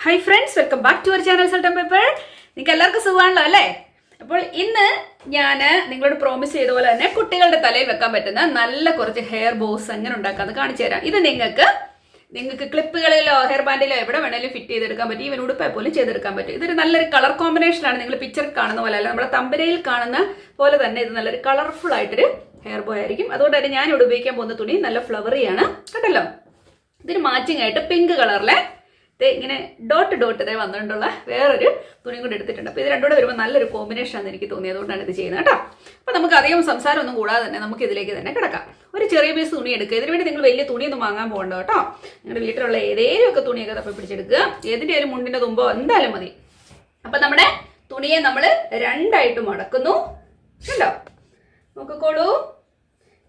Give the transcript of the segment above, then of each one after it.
Hi friends, welcome back to our channel salt and paper. നിങ്ങൾക്ക് എല്ലാവർക്കും സുഖമാണല്ലോ അല്ലേ? അപ്പോൾ ഇന്ന് ഞാൻ നിങ്ങളോട് പ്രോമിസ് ചെയ്ത പോലെ തന്നെ കുട്ടികളുടെ തലയിൽ വെക്കാൻ പറ്റുന്ന നല്ല കുറച്ച് ഹെയർ ബോസ് എങ്ങനെ ഉണ്ടാക്കാമെന്ന് കാണിച്ചു തരാം. ഇത് നിങ്ങൾക്ക് ക്ലിപ്പുകളിലോ ഹെയർ ബാൻഡിലോ എവിടെ വേണമെങ്കിലും ഫിറ്റ് ചെയ്തെടുക്കാൻ പറ്റും. ഈവൻ ഉടുപ്പ പോലും ചെയ്തെടുക്കാൻ പറ്റും. ഇതൊരു നല്ലൊരു കളർ കോമ്പിനേഷനാണ്. നിങ്ങൾ പിക്ചർ കാണുന്ന പോലെ അല്ല, നമ്മുടെ തമ്പനയിൽ കാണുന്ന പോലെ തന്നെ ഇത് നല്ലൊരു കളർഫുൾ ആയിട്ടൊരു ഹെയർ ബോയ് ആയിരിക്കും. അതുകൊണ്ട് തന്നെ ഞാൻ ഇവിടെ ഉപയോഗിക്കാൻ പോകുന്ന തുണി നല്ല ഫ്ലവറിയാണ് കേട്ടല്ലോ. ഇതിന് മാച്ചിങ് ആയിട്ട് പിങ്ക് കളറിലെ ഇങ്ങനെ ഡോട്ട് ഇതേ വന്നിട്ടുള്ള വേറൊരു തുണി കൂടെ എടുത്തിട്ടുണ്ട്. അപ്പോൾ ഇത് രണ്ടുകൂടെ വരുമ്പോൾ നല്ലൊരു കോമ്പിനേഷൻ ആണെന്ന് എനിക്ക് തോന്നി. അതുകൊണ്ടാണ് ഇത് ചെയ്യുന്നത് കേട്ടോ. അപ്പോൾ നമുക്ക് അധികം സംസാരമൊന്നും കൂടാതെ തന്നെ നമുക്ക് ഇതിലേക്ക് തന്നെ കിടക്കാം. ഒരു ചെറിയ പീസ് തുണി എടുക്കുക. ഇതിന് വേണ്ടി നിങ്ങൾ വലിയ തുണിയൊന്നും വാങ്ങാൻ പോകണ്ട കേട്ടോ. നിങ്ങളുടെ വീട്ടിലുള്ള ഏതെങ്കിലും ഒക്കെ തുണിയൊക്കെ തപ്പി പിടിച്ചെടുക്കുക. ഏതിൻ്റെ ആയാലും മുണ്ടിൻ്റെ തുമ്പോ എന്തായാലും മതി. അപ്പം നമ്മുടെ തുണിയെ നമ്മൾ രണ്ടായിട്ട് മടക്കുന്നു. കണ്ടോ? നോക്കിക്കോളൂ.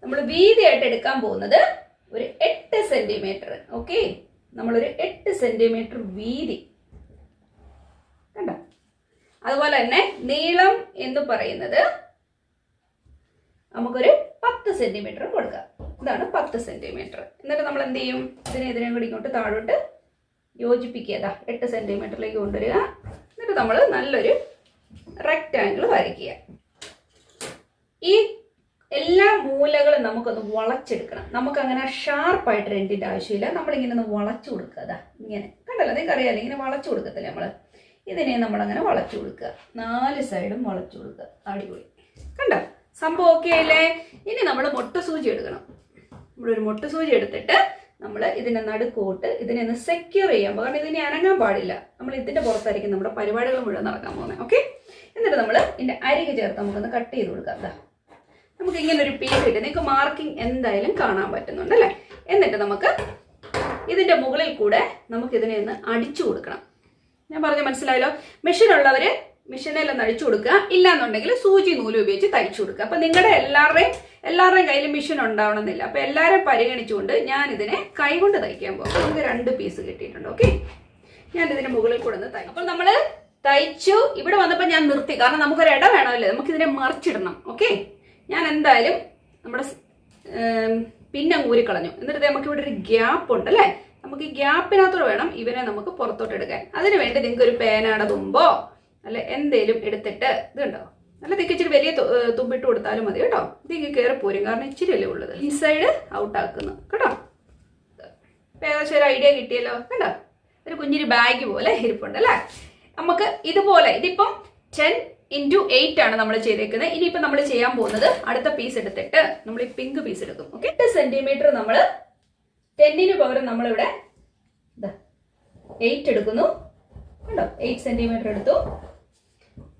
നമ്മൾ വീതിയായിട്ട് എടുക്കാൻ പോകുന്നത് ഒരു 8 സെന്റിമീറ്റർ. ഓക്കെ, നമ്മളൊരു 8 സെന്റിമീറ്റർ വീതി കണ്ടോ. അതുപോലെ തന്നെ നീളം എന്ന് പറയുന്നത് നമുക്കൊരു 10 സെന്റിമീറ്റർ കൊടുക്കാം. ഇതാണ് 10 സെന്റിമീറ്റർ. എന്നിട്ട് നമ്മൾ എന്ത് ചെയ്യും? ഇതിനെയും കൂടി ഇങ്ങോട്ട് താഴോട്ട് യോജിപ്പിക്കുക. 8 സെന്റിമീറ്ററിലേക്ക് കൊണ്ടുവരിക. എന്നിട്ട് നമ്മൾ നല്ലൊരു റെക്റ്റാങ്കിൾ വരയ്ക്കുക. ഈ എല്ലാ മൂലകളും നമുക്കൊന്ന് വളച്ചെടുക്കണം. നമുക്കങ്ങനെ ഷാർപ്പായിട്ട് രണ്ടിൻ്റെ ആവശ്യമില്ല. നമ്മളിങ്ങനെ ഒന്ന് വളച്ചു കൊടുക്കുക. അതാ ഇങ്ങനെ കണ്ടല്ലോ, നിങ്ങൾക്ക് അറിയാമല്ലോ, ഇങ്ങനെ വളച്ചു കൊടുക്കത്തില്ല നമ്മൾ. ഇതിനെ നമ്മളങ്ങനെ വളച്ചു കൊടുക്കുക. 4 സൈഡും വളച്ചു കൊടുക്കുക. അടിപൊളി. കണ്ടോ? സംഭവം ഓക്കെ ആയില്ലേ? ഇനി നമ്മൾ മുട്ട സൂചി എടുക്കണം. നമ്മളൊരു മുട്ട സൂചി എടുത്തിട്ട് നമ്മൾ ഇതിനെ നടുക്കോട്ട് ഇതിനെ ഒന്ന് സെക്യൂർ ചെയ്യാൻ. കാരണം ഇതിനെ അനങ്ങാൻ പാടില്ല. നമ്മൾ ഇതിൻ്റെ പുറത്തായിരിക്കും നമ്മുടെ പരിപാടികൾ മുഴുവൻ നടക്കാൻ പോകുന്നത്. ഓക്കെ, എന്നിട്ട് നമ്മൾ ഇതിൻ്റെ അരികെ ചേർത്ത് നമുക്കൊന്ന് കട്ട് ചെയ്ത് കൊടുക്കാം. അതാ നമുക്ക് ഇങ്ങനെ ഒരു പീസ് കിട്ടും. നിങ്ങൾക്ക് മാർക്കിംഗ് എന്തായാലും കാണാൻ പറ്റുന്നുണ്ട് അല്ലേ? എന്നിട്ട് നമുക്ക് ഇതിൻ്റെ മുകളിൽ കൂടെ നമുക്ക് ഇതിനെ ഒന്ന് അടിച്ചു കൊടുക്കണം. ഞാൻ പറഞ്ഞ മനസ്സിലായല്ലോ? മെഷീൻ ഉള്ളവർ മെഷീനിലൊന്ന് അടിച്ചു കൊടുക്കുക. ഇല്ലാന്നുണ്ടെങ്കിൽ സൂചി നൂല് ഉപയോഗിച്ച് തയ്ച്ചു കൊടുക്കുക. അപ്പം നിങ്ങളുടെ എല്ലാവരുടെയും കയ്യിൽ മെഷീൻ ഉണ്ടാവണമെന്നില്ല. അപ്പം എല്ലാവരും പരിഗണിച്ചുകൊണ്ട് ഞാൻ ഇതിനെ കൈകൊണ്ട് തയ്ക്കാൻ പോകും. അപ്പോൾ നമുക്ക് 2 പീസ് കിട്ടിയിട്ടുണ്ട്. ഓക്കെ, ഞാൻ ഇതിൻ്റെ മുകളിൽ കൂടെ ഒന്ന് തയ്ക്കും. അപ്പോൾ നമ്മൾ തയ്ച്ചു. ഇവിടെ വന്നപ്പോൾ ഞാൻ നിർത്തി. കാരണം നമുക്കൊരു ഇട വേണമല്ലേ, നമുക്കിതിനെ മറിച്ചിടണം. ഓക്കെ, ഞാൻ എന്തായാലും നമ്മുടെ പിന്നെ ഊരിക്കളഞ്ഞു. എന്നിട്ട് നമുക്ക് ഇവിടെ ഒരു ഗ്യാപ്പ് ഉണ്ട് അല്ലേ? നമുക്ക് ഈ ഗ്യാപ്പിനകത്തോടെ വേണം ഇവനെ നമുക്ക് പുറത്തോട്ട് എടുക്കാൻ. അതിന് വേണ്ടി നിങ്ങൾക്ക് ഒരു പേനയുടെ തുമ്പോ അല്ലെ എന്തേലും എടുത്തിട്ട് ഇതുണ്ടോ, അല്ല ഇച്ചിരി വലിയ തുമ്പിട്ട് കൊടുത്താലും മതി കേട്ടോ. ഇതിങ്ങ് കയറി പോരും, കാരണം ഇച്ചിരി അല്ലേ ഉള്ളത്. ഇൻസൈഡ് ഔട്ട് ആക്കുന്നു കേട്ടോ. ഏകദേശം ഒരു ഐഡിയ കിട്ടിയല്ലോ. കണ്ടോ? ഒരു കുഞ്ഞിരി ബാഗ് പോലെ ഇരിപ്പുണ്ട് അല്ലേ? നമുക്ക് ഇതുപോലെ ഇതിപ്പം 10x8 ആണ് നമ്മൾ ചെയ്തേക്കുന്നത്. ഇനിയിപ്പോൾ നമ്മൾ ചെയ്യാൻ പോകുന്നത് അടുത്ത പീസ് എടുത്തിട്ട് നമ്മൾ ഈ പിങ്ക് പീസ് എടുക്കും. ഓക്കെ, 8 സെന്റിമീറ്റർ നമ്മൾ 10ന് പകരം നമ്മളിവിടെ 8 എടുക്കുന്നു. കണ്ടോ? 8 സെന്റിമീറ്റർ എടുത്തു.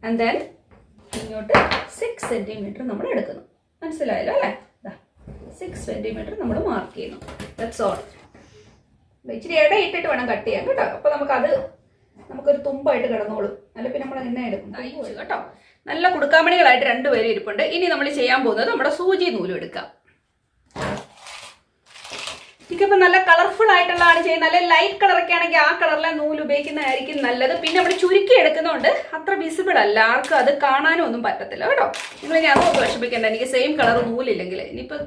ആൻഡ് ദെൻ ഇങ്ങോട്ട് 6 സെന്റിമീറ്റർ നമ്മൾ എടുക്കുന്നു. മനസ്സിലായല്ലോ അല്ലേ? 6 സെന്റിമീറ്റർ നമ്മൾ മാർക്ക് ചെയ്യുന്നു. That's all. ഇച്ചിരി ഇട ഇട്ടിട്ട് വേണം കട്ട് ചെയ്യാൻ കേട്ടോ. അപ്പോൾ നമുക്കൊരു തുമ്പായിട്ട് കിടന്നോളും. അല്ല പിന്നെ നമ്മൾ എന്നെ എടുക്കും കേട്ടോ. നല്ല കുടുക്കാമണികളായിട്ട് 2 പേര് ഇരിപ്പുണ്ട്. ഇനി നമ്മൾ ചെയ്യാൻ പോകുന്നത് നമ്മുടെ സൂചി നൂലും എടുക്കാം. എനിക്കിപ്പോൾ നല്ല കളർഫുൾ ആയിട്ടുള്ളതാണ് ചെയ്യുന്നത്. നല്ല ലൈറ്റ് കളറൊക്കെ ആണെങ്കിൽ ആ കളറിലെ നൂല് ഉപയോഗിക്കുന്നതായിരിക്കും നല്ലത്. പിന്നെ നമ്മൾ ചുരുക്കി എടുക്കുന്നതുകൊണ്ട് അത്ര വിസിബിൾ അല്ല, ആർക്കും അത് കാണാനും ഒന്നും പറ്റത്തില്ല കേട്ടോ. നിങ്ങൾ ഇനി അതൊന്നും വിഷമിക്കേണ്ട. എനിക്ക് സെയിം കളർ നൂലില്ലെങ്കിൽ ഇനിയിപ്പോൾ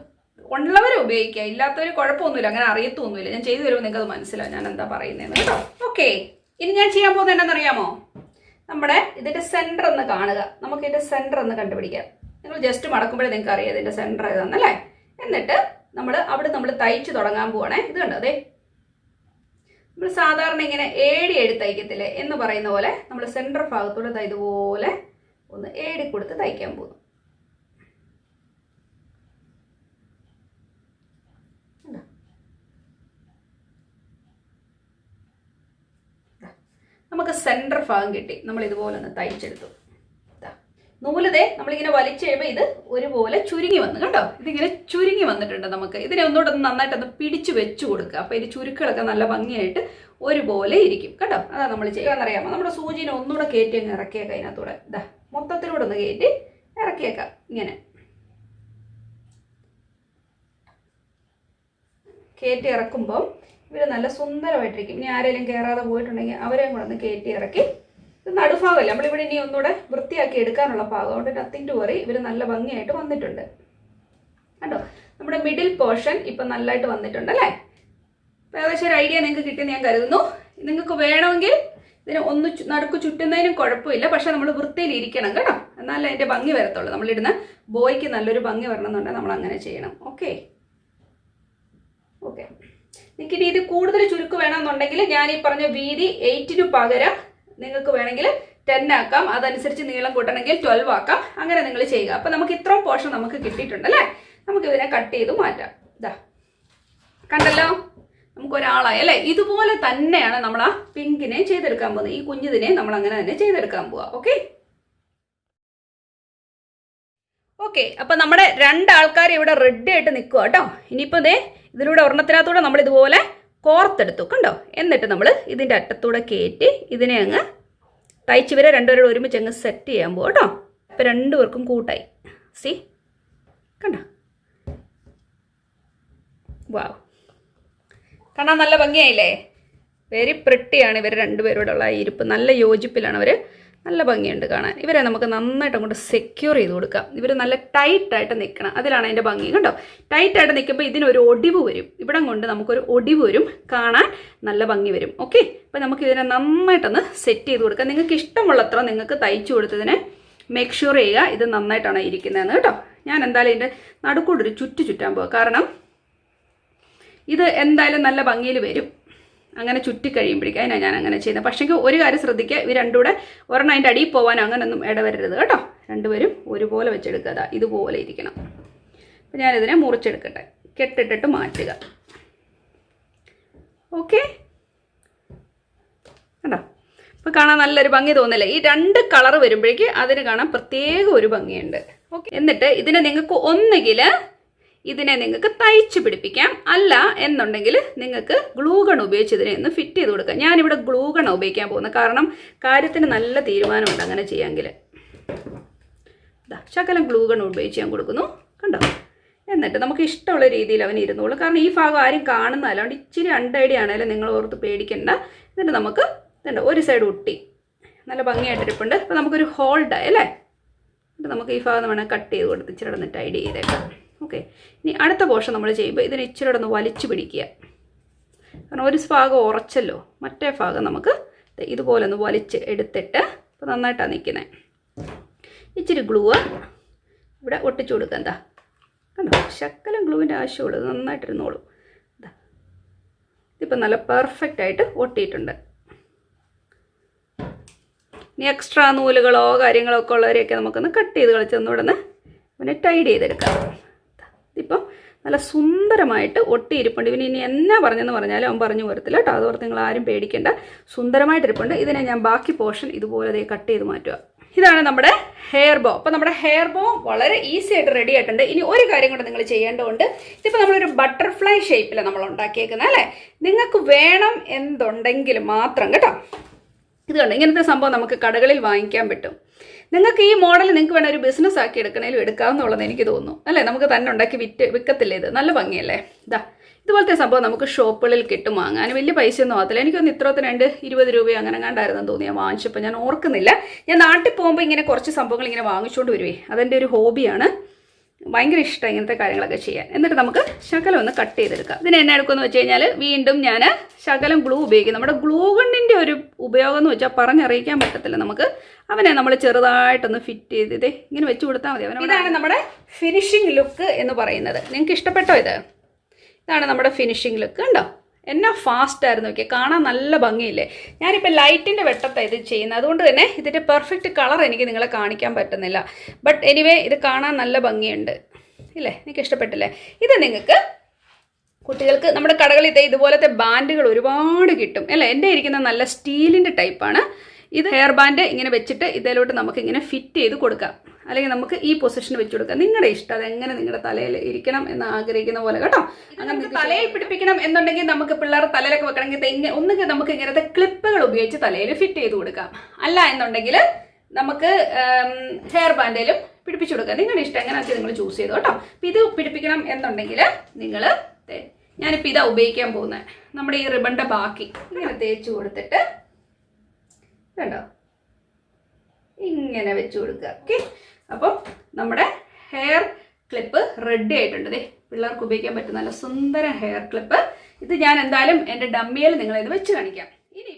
ഉള്ളവരെ ഉപയോഗിക്കുക, ഇല്ലാത്തവർ കുഴപ്പമൊന്നുമില്ല, അങ്ങനെ അറിയത്തൊന്നുമില്ല. ഞാൻ ചെയ്തു തരുമ്പോൾ നിങ്ങൾക്ക് അത് മനസ്സിലാവും ഞാൻ എന്താ പറയുന്നതെന്ന് കേട്ടോ. ഓക്കെ, ഇനി ഞാൻ ചെയ്യാൻ പോകുന്നത് എന്താണെന്നറിയാമോ? നമ്മുടെ ഇതിൻ്റെ സെൻറ്റർ ഒന്ന് കാണുക. നമുക്ക് ഇതിൻ്റെ സെൻറ്റർ ഒന്ന് കണ്ടുപിടിക്കാം. നിങ്ങൾ ജസ്റ്റ് മടക്കുമ്പോഴേ നിങ്ങൾക്ക് അറിയാം ഇതിൻ്റെ സെൻറ്റർ ഏതാണെന്നല്ലേ? എന്നിട്ട് നമ്മൾ തയ്ച്ച് തുടങ്ങാൻ പോവാണേ. ഇത് കണ്ടോ? അതെ, നമ്മൾ സാധാരണ ഇങ്ങനെ ഏടി എടുത്ത് തയ്ക്കത്തില്ലേ എന്ന് പറയുന്ന പോലെ നമ്മൾ സെൻറ്റർ ഭാഗത്തൂടെ ഇതുപോലെ ഒന്ന് ഏടി കൊടുത്ത് തയ്ക്കാൻ പോകുന്നു. നമുക്ക് സെൻറ്റർ ഭാഗം കിട്ടി. നമ്മൾ ഇതുപോലെ ഒന്ന് തയ്ച്ചെടുത്തു. നൂലതേ നമ്മളിങ്ങനെ വലിച്ചു കഴിയുമ്പോൾ ഇത് ഒരുപോലെ ചുരുങ്ങി വന്നു കേട്ടോ. ഇതിങ്ങനെ ചുരുങ്ങി വന്നിട്ടുണ്ട്. നമുക്ക് ഇതിനെ ഒന്നുകൂടെ നന്നായിട്ടൊന്ന് പിടിച്ചു വെച്ചു കൊടുക്കുക. അപ്പോൾ ഇതിൻ്റെ ചുരുക്കളൊക്കെ നല്ല ഭംഗിയായിട്ട് ഒരുപോലെ ഇരിക്കും കേട്ടോ. അതാണ് നമ്മൾ ചെയ്യാമെന്നറിയാമോ? നമ്മുടെ സൂചിനെ ഒന്നുകൂടെ കയറ്റി അങ്ങ് ഇറക്കിയേക്കാം. അതിനകത്തൂടെ മൊത്തത്തിലൂടെ ഒന്ന് കയറ്റി ഇറക്കിയേക്കാം. ഇങ്ങനെ കയറ്റി ഇറക്കുമ്പം ഇവർ നല്ല സുന്ദരമായിട്ടിരിക്കും. ഇനി ആരെങ്കിലും കയറാതെ പോയിട്ടുണ്ടെങ്കിൽ അവരെയും കൂടെ ഒന്ന് കയറ്റി ഇറക്കി. ഇത് നടുഭാഗമല്ല, നമ്മളിവിടെ ഇനി ഒന്നുകൂടെ വൃത്തിയാക്കി എടുക്കാനുള്ള ഭാഗം. അതുകൊണ്ട് നത്തിങ് ടു വറി, ഇവർ നല്ല ഭംഗിയായിട്ട് വന്നിട്ടുണ്ട് കണ്ടോ. നമ്മുടെ മിഡിൽ പോർഷൻ ഇപ്പം നല്ലതായിട്ട് വന്നിട്ടുണ്ട് അല്ലേ? ഏകദേശം ഒരു ഐഡിയ നിങ്ങൾക്ക് കിട്ടിയെന്ന് ഞാൻ കരുതുന്നു. നിങ്ങൾക്ക് വേണമെങ്കിൽ ഇതിന് ഒന്ന് നടുക്ക് ചുറ്റുന്നതിനും കുഴപ്പമില്ല, പക്ഷെ നമ്മൾ വൃത്തിയിലിരിക്കണം കേട്ടോ, എന്നാലേ അതിൻ്റെ ഭംഗി വരത്തുള്ളൂ. നമ്മളിടുന്ന ബോയ്ക്ക് നല്ലൊരു ഭംഗി വരണമെന്നുണ്ടെങ്കിൽ നമ്മൾ അങ്ങനെ ചെയ്യണം. Okay okay. എനിക്കിനി ഇത് കൂടുതൽ ചുരുക്ക് വേണമെന്നുണ്ടെങ്കിൽ ഞാൻ ഈ പറഞ്ഞ വീതി 8 പകരം നിങ്ങൾക്ക് വേണമെങ്കിൽ 10 ആക്കാം, അതനുസരിച്ച് നീളം കൂട്ടണമെങ്കിൽ 12 ആക്കാം. അങ്ങനെ നിങ്ങൾ ചെയ്യുക. അപ്പം നമുക്ക് ഇത്രയും പോർഷൻ നമുക്ക് കിട്ടിയിട്ടുണ്ടല്ലേ, നമുക്ക് ഇതിനെ കട്ട് ചെയ്ത് മാറ്റാം. ഇതാ കണ്ടല്ലോ, നമുക്കൊരാളായി അല്ലേ. ഇതുപോലെ തന്നെയാണ് നമ്മൾ ആ പിങ്കിനെ ചെയ്തെടുക്കാൻ പോകുന്നത്. ഈ കുഞ്ഞിതിനെ നമ്മൾ അങ്ങനെ തന്നെ ചെയ്തെടുക്കാൻ പോവാ. Okay okay. അപ്പം നമ്മുടെ 2 ആൾക്കാർ ഇവിടെ റെഡി ആയിട്ട് നിൽക്കുക കേട്ടോ. ഇനിയിപ്പോൾ ദേ ഇതിലൂടെ ഒരെണ്ണത്തിനകത്തൂടെ നമ്മൾ ഇതുപോലെ കോർത്തെടുത്തു കണ്ടോ. എന്നിട്ട് നമ്മൾ ഇതിൻ്റെ അറ്റത്തൂടെ കയറ്റി ഇതിനെ അങ്ങ് തയ്ച്ച് വരെ രണ്ടുപേരോട് ഒരുമിച്ച് അങ്ങ് സെറ്റ് ചെയ്യാൻ പോകും കേട്ടോ. ഇപ്പം 2 പേർക്കും കൂട്ടായി. സി കണ്ടോ, വാവ്, കാണാൻ നല്ല ഭംഗിയായില്ലേ. വെരി പ്രിട്ടിയാണ് ഇവർ 2 പേരോടുള്ള ഇരിപ്പ്. നല്ല യോജിപ്പിലാണ് അവർ, നല്ല ഭംഗിയുണ്ട് കാണാൻ. ഇവരെ നമുക്ക് നന്നായിട്ട് അങ്ങോട്ട് സെക്യൂർ ചെയ്ത് കൊടുക്കാം. ഇവർ നല്ല ടൈറ്റായിട്ട് നിൽക്കണം, അതിലാണ് അതിൻ്റെ ഭംഗി കണ്ടോ. ടൈറ്റായിട്ട് നിൽക്കുമ്പോൾ ഇതിനൊരു ഒടിവ് വരും, ഇവിടം കൊണ്ട് നമുക്കൊരു ഒടിവ് വരും, കാണാൻ നല്ല ഭംഗി വരും. ഓക്കെ, അപ്പം നമുക്ക് ഇതിനെ നന്നായിട്ടൊന്ന് സെറ്റ് ചെയ്ത് കൊടുക്കാം. നിങ്ങൾക്ക് ഇഷ്ടമുള്ളത്ര നിങ്ങൾക്ക് തയ്ച്ചു കൊടുത്തതിനെ മേക്ക് ഷുവർ ചെയ്യുക ഇത് നന്നായിട്ടാണ് ഇരിക്കുന്നതെന്ന് കേട്ടോ. ഞാൻ എന്തായാലും ഇതിൻ്റെ നടുക്കൂടൊരു ചുറ്റാൻ പോകാം, കാരണം ഇത് എന്തായാലും നല്ല ഭംഗിയിൽ വരും അങ്ങനെ ചുറ്റി കഴിയുമ്പോഴേക്കും. അതിനാണ് ഞാൻ അങ്ങനെ ചെയ്യുന്നത്. പക്ഷേ ഒരു കാര്യം ശ്രദ്ധിക്കുക, ഇവർ 2 കൂടെ ഒരെണ്ണം അതിൻ്റെ അടിയിൽ പോകാൻ അങ്ങനെയൊന്നും ഇടവരരുത് കേട്ടോ. 2 പേരും ഒരുപോലെ വെച്ചെടുക്കുക. അതാ ഇതുപോലെ ഇരിക്കണം. അപ്പം ഞാനിതിനെ മുറിച്ചെടുക്കട്ടെ, കെട്ടിട്ടിട്ട് മാറ്റുക. ഓക്കെ കണ്ടോ, അപ്പോൾ കാണാൻ നല്ലൊരു ഭംഗി തോന്നില്ലേ. ഈ 2 കളർ വരുമ്പോഴേക്ക് അതിന് കാണാൻ പ്രത്യേക ഒരു ഭംഗിയുണ്ട്. ഓക്കെ, എന്നിട്ട് ഇതിനെ നിങ്ങൾക്ക് ഒന്നുകിൽ ഇതിനെ നിങ്ങൾക്ക് തയ്ച്ച് പിടിപ്പിക്കാം, അല്ല എന്നുണ്ടെങ്കിൽ നിങ്ങൾക്ക് ഗ്ലൂ ഗൺ ഉപയോഗിച്ച് ഇതിനെ ഒന്ന് ഫിറ്റ് ചെയ്ത് കൊടുക്കാം. ഞാനിവിടെ ഗ്ലൂ ഗൺ ഉപയോഗിക്കാൻ പോകുന്നത്, കാരണം കാര്യത്തിന് നല്ല തീരുമാനമുണ്ട് അങ്ങനെ ചെയ്യാമെങ്കിൽ. ശകലം ഗ്ലൂ ഗൺ ഉപയോഗിച്ച് ഞാൻ കൊടുക്കുന്നു കണ്ടോ. എന്നിട്ട് നമുക്ക് ഇഷ്ടമുള്ള രീതിയിൽ അവൻ ഇരുന്നോളൂ, കാരണം ഈ ഭാഗം ആരും കാണുന്നതല്ല, അതുകൊണ്ട് ഇച്ചിരി അൺടൈഡി ആണെങ്കിലും നിങ്ങൾ ഓർത്ത് പേടിക്കണ്ട. എന്നിട്ട് നമുക്ക് ഇതുണ്ട് ഒരു സൈഡ് ഒട്ടി നല്ല ഭംഗിയായിട്ടിരിപ്പുണ്ട്. അപ്പോൾ നമുക്കൊരു ഹോൾഡായി അല്ലേ. എന്നിട്ട് നമുക്ക് ഈ ഭാഗം വേണമെങ്കിൽ കട്ട് ചെയ്ത് കൊടുത്ത് ഇച്ചിരി ഒന്ന് ടൈഡ് ചെയ്തേക്കാം. ഓക്കെ, ഇനി അടുത്ത പോർഷൻ നമ്മൾ ചെയ്യുമ്പോൾ ഇതിനെ ഇച്ചിരി ഒന്ന് വലിച്ചു പിടിക്കുക, കാരണം ഒരു ഭാഗം ഉറച്ചല്ലോ, മറ്റേ ഭാഗം നമുക്ക് ഇതുപോലെ ഒന്ന് വലിച്ച് എടുത്തിട്ട്, ഇപ്പോൾ നന്നായിട്ടാണ് നിൽക്കുന്നത്. ഇച്ചിരി ഗ്ലൂ ഇവിടെ ഒട്ടിച്ചു കൊടുക്കുക. എന്താ കണ്ടോ, ശകലം ഗ്ലൂവിൻ്റെ ആവശ്യമുള്ളൂ, നന്നായിട്ടിരുന്നോളൂ. എന്താ ഇതിപ്പോൾ നല്ല പെർഫെക്റ്റ് ആയിട്ട് ഒട്ടിയിട്ടുണ്ട്. ഇനി എക്സ്ട്രാ നൂലുകളോ കാര്യങ്ങളോ ഒക്കെ ഉള്ളവരെയൊക്കെ നമുക്കൊന്ന് കട്ട് ചെയ്ത് കളിച്ചൊന്നുകൂടെ ഒന്ന് പിന്നെ ടൈഡ് ചെയ്തെടുക്കാം. ഇപ്പം നല്ല സുന്ദരമായിട്ട് ഒട്ടിയിരിപ്പുണ്ട്. ഇനി എന്നാ പറഞ്ഞെന്ന് പറഞ്ഞാലും അവൻ പറഞ്ഞു പോരത്തില്ല കേട്ടോ, അതോർത്ത് നിങ്ങൾ ആരും പേടിക്കേണ്ട. സുന്ദരമായിട്ടിരിപ്പുണ്ട്. ഇതിനെ ഞാൻ ബാക്കി പോർഷൻ ഇതുപോലെ കട്ട് ചെയ്ത് മാറ്റുക. ഇതാണ് നമ്മുടെ ഹെയർ ബോ. അപ്പോൾ നമ്മുടെ ഹെയർ ബോ വളരെ ഈസി ആയിട്ട് റെഡി ആയിട്ടുണ്ട്. ഇനി ഒരു കാര്യം കൂടെ നിങ്ങൾ ചെയ്യേണ്ടതുണ്ട്. ഇതിപ്പോൾ നമ്മളൊരു ബട്ടർഫ്ലൈ ഷേപ്പിലാണ് നമ്മൾ ഉണ്ടാക്കിയേക്കുന്നത് അല്ലേ. നിങ്ങൾക്ക് വേണം എന്തുണ്ടെങ്കിൽ മാത്രം കേട്ടോ. ഇത് കണ്ടോ, ഇങ്ങനത്തെ സംഭവം നമുക്ക് കടകളിൽ വാങ്ങിക്കാൻ പറ്റും. നിങ്ങൾക്ക് ഈ മോഡൽ നിങ്ങൾക്ക് വേണം ഒരു ബിസിനസ് ആക്കി എടുക്കണേലും എടുക്കാവുന്നുള്ളത് എനിക്ക് തോന്നുന്നു അല്ലേ. നമുക്ക് തന്നെ ഉണ്ടാക്കി വിൽക്കത്തില്ലേ, ഇത് നല്ല ഭംഗിയല്ലേ. ഇതാ ഇതുപോലത്തെ സംഭവം നമുക്ക് ഷോപ്പുകളിൽ കിട്ടും വാങ്ങാൻ. വലിയ പൈസയൊന്നും ആകത്തില്ല. എനിക്കൊന്ന് ഇത്രത്തിന് 20 രൂപ അങ്ങനെ കണ്ടായിരുന്നെന്ന് തോന്നി ഞാൻ വാങ്ങിച്ചപ്പോൾ. ഞാൻ ഓർക്കുന്നില്ല. ഞാൻ നാട്ടിൽ പോകുമ്പോൾ ഇങ്ങനെ കുറച്ച് സംഭവങ്ങൾ ഇങ്ങനെ വാങ്ങിച്ചുകൊണ്ട് വരുവേ, അതെൻ്റെ ഒരു ഹോബിയാണ്. ഭയങ്കര ഇഷ്ടമാണ് ഇങ്ങനത്തെ കാര്യങ്ങളൊക്കെ ചെയ്യാൻ. എന്നിട്ട് നമുക്ക് ശകലം ഒന്ന് കട്ട് ചെയ്തെടുക്കാം. ഇതിന് എന്നെ എടുക്കുമെന്ന് വെച്ച് കഴിഞ്ഞാൽ വീണ്ടും ഞാൻ ശകലം ഗ്ലൂ ഉപയോഗിക്കും. നമ്മുടെ ഗ്ലൂ ഗണ്ണിൻ്റെ ഒരു ഉപയോഗം എന്ന് വെച്ചാൽ പറഞ്ഞറിയിക്കാൻ പറ്റത്തില്ല നമുക്ക്. അവനെ നമ്മൾ ചെറുതായിട്ടൊന്ന് ഫിറ്റ് ചെയ്ത് ഇങ്ങനെ വെച്ച് കൊടുത്താൽ മതി. ഇതാണ് നമ്മുടെ ഫിനിഷിംഗ് ലുക്ക് എന്ന് പറയുന്നത്. നിങ്ങൾക്ക് ഇഷ്ടപ്പെട്ടോ? ഇതാണ് നമ്മുടെ ഫിനിഷിംഗ് ലുക്ക്. കണ്ടോ എന്നാ ഫാസ്റ്റ് ആയിരുന്നു നോക്കിയാൽ, കാണാൻ നല്ല ഭംഗിയില്ലേ. ഞാനിപ്പോൾ ലൈറ്റിൻ്റെ വെട്ടത്താണ് ഇത് ചെയ്യുന്നത്, അതുകൊണ്ട് തന്നെ ഇതിൻ്റെ പെർഫെക്റ്റ് കളർ എനിക്ക് നിങ്ങളെ കാണിക്കാൻ പറ്റുന്നില്ല. ബട്ട് എനിവേ ഇത് കാണാൻ നല്ല ഭംഗിയുണ്ട് ഇല്ലേ, എനിക്ക് ഇഷ്ടപ്പെട്ടില്ലേ. ഇത് നിങ്ങൾക്ക് കുട്ടികൾക്ക് നമ്മുടെ കടകളിൽ ഇതുപോലത്തെ ബാൻഡുകൾ ഒരുപാട് കിട്ടും അല്ലേ. എൻ്റെ ഇരിക്കുന്ന നല്ല സ്റ്റീലിൻ്റെ ടൈപ്പാണ് ഇത്. ഹെയർ ബാൻഡ് ഇങ്ങനെ വെച്ചിട്ട് ഇതിലോട്ട് നമുക്കിങ്ങനെ ഫിറ്റ് ചെയ്ത് കൊടുക്കാം, അല്ലെങ്കിൽ നമുക്ക് ഈ പൊസിഷൻ വെച്ച് കൊടുക്കാം. നിങ്ങളുടെ ഇഷ്ടം, അതെങ്ങനെ നിങ്ങളുടെ തലയിൽ ഇരിക്കണം എന്ന് ആഗ്രഹിക്കുന്ന പോലെ കേട്ടോ. അങ്ങനെ നമുക്ക് തലയിൽ പിടിപ്പിക്കണം എന്നുണ്ടെങ്കിൽ നമുക്ക് പിള്ളേർ തലയിലൊക്കെ വെക്കണമെങ്കിൽ ഒന്നുകിൽ നമുക്ക് ഇങ്ങനത്തെ ക്ലിപ്പുകൾ ഉപയോഗിച്ച് തലയിൽ ഫിറ്റ് ചെയ്ത് കൊടുക്കാം, അല്ല എന്നുണ്ടെങ്കിൽ നമുക്ക് ഹെയർ ബാൻഡിലും പിടിപ്പിച്ചു കൊടുക്കാം. നിങ്ങളുടെ ഇഷ്ടം എങ്ങനെ വെച്ചാൽ നിങ്ങൾ ചൂസ് ചെയ്തു കേട്ടോ. അപ്പം ഇത് പിടിപ്പിക്കണം എന്നുണ്ടെങ്കിൽ നിങ്ങൾ ഞാനിപ്പോൾ ഇതാ ഉപയോഗിക്കാൻ പോകുന്നത്. നമ്മുടെ ഈ റിബണിൻ്റെ ബാക്കി ഇങ്ങനെ തേച്ച് കൊടുത്തിട്ട് കണ്ടോ ഇങ്ങനെ വെച്ച് കൊടുക്കുക. ഓക്കെ, അപ്പം നമ്മുടെ ഹെയർ ക്ലിപ്പ് റെഡി ആയിട്ടുണ്ട്. പിള്ളേർക്ക് ഉപയോഗിക്കാൻ പറ്റുന്ന നല്ല സുന്ദര ഹെയർ ക്ലിപ്പ്. ഇത് ഞാൻ എന്തായാലും എൻ്റെ ഡമ്മിയിൽ നിങ്ങളിത് വെച്ച് കാണിക്കാം. ഇനി